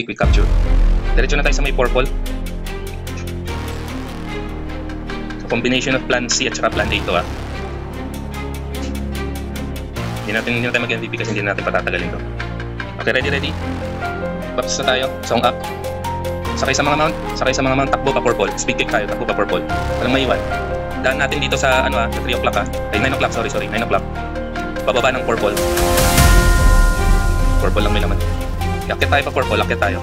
quick capture. Diretso na tayo sa may purple. So, combination of plan C at saka plan A ito ah. Hindi na tayo mag-MVP kasi hindi na natin patatagalin to. Okay, ready? Baps na tayo. Song up. Sakay sa mga mount, takbo pa purple. Speed kick tayo, takbo pa purple. Walang maiwan. Daan natin dito sa ano sa 3 o'clock ah. Ay 9 o'clock, sorry, 9 o'clock. Bababa ng purple. Purple lang may laman. Yakit tayo pa purple, yakit tayo.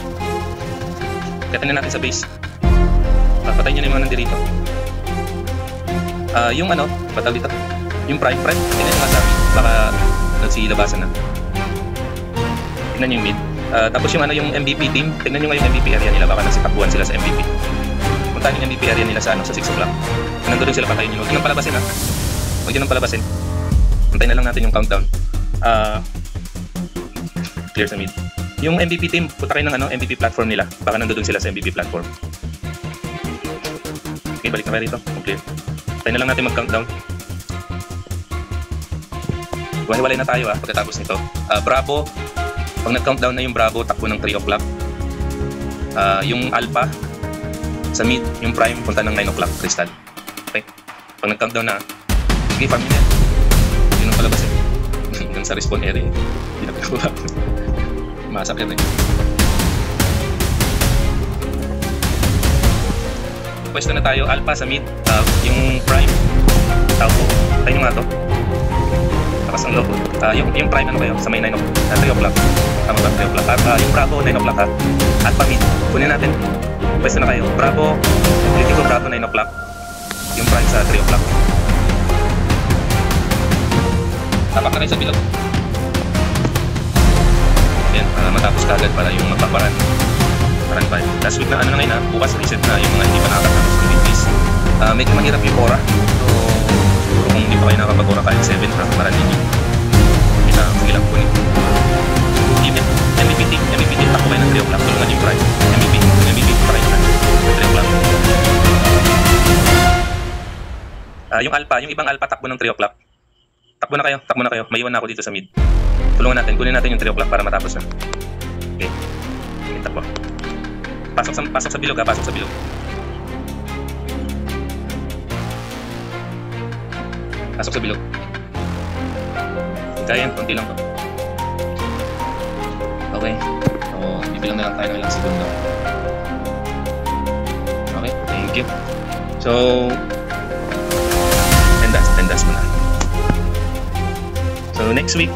Yakitin na natin sa base. Patayin nyo na yung mga nandito. Yung ano, patawag dito. Yung prime, tingnan nyo nga sa amin. Baka nagsilabasan na. Tingnan nyo yung mid. Tapos yung ano, yung MVP team, tingnan nyo nga yung MVP area nila. Baka nagsitakbuhan sila sa MVP. Puntahan yung MVP area nila sa ano, sa 6 o'clock. Nandun sila, patayin nyo. Huwag nang palabasin ha. Huwag nang palabasin. Puntayin na lang natin yung countdown. Clear sa mid. Yung MVP team, punta kayo ng ano, MVP platform nila. Baka nandun sila sa MVP platform. Okay, balik na kayo rito. Clear. Tayo na lang natin mag-countdown. Walay na tayo pagkatapos nito. Bravo, pag nag-countdown na yung Bravo, takbo ng 3 o'clock. Yung Alpha, sa mid, yung Prime, punta ng 9 o'clock, Crystal. Okay? Pag nag-countdown na, sige, farm nyo yan. Yun ang palabas eh. Hanggang sa respawn area. Hindi na pinakuha. Masakit eh. Pwesto na tayo, Alpha sa mid, yung Prime, takbo. Tayo nyo nga to. Takas ang logo. Yung Prime ano kayo? Sa may 9 o'clock. 3 o'clock. Tama ba? 3 o'clock. Yung Bravo 9 o'clock ha. At pa mid. Kunin natin. Pwesto na kayo. Bravo. Ulitin ko Bravo 9 o'clock. Yung Prime sa 3 o'clock. Tapak na kayo sa bilog. Yan. Matapos kagad para yung magpaparan. Paran pa. Last week na ano na ngayon ha. Bukas reset na yung mga hindi pa nakakatapos ng weekdays. Medyo mahirap yung Cora. So, kung hindi pa kayo nakapag-Cora kahit 7 from Maranini. Sige lang kunin. MVP team, takbo kayo ng 3 o'clock. Tulungan yung Prime. MVP pa kayo na 3 o'clock. Yung Alpha, yung ibang Alpha takbo ng 3 o'clock. Takbo na kayo. Maiwan na ako dito sa mid. Tulungan natin, kunin natin yung 3 o'clock para matapos na. Okay. Takbo. Pasok sa bilog ha, pasok sa bilog. Pasok sa bilog. Kaya yan, konti lang to. Okay. So, bibilang na lang tayo ng ilang segundo. Okay, thank you. So, tendas muna. So, next week,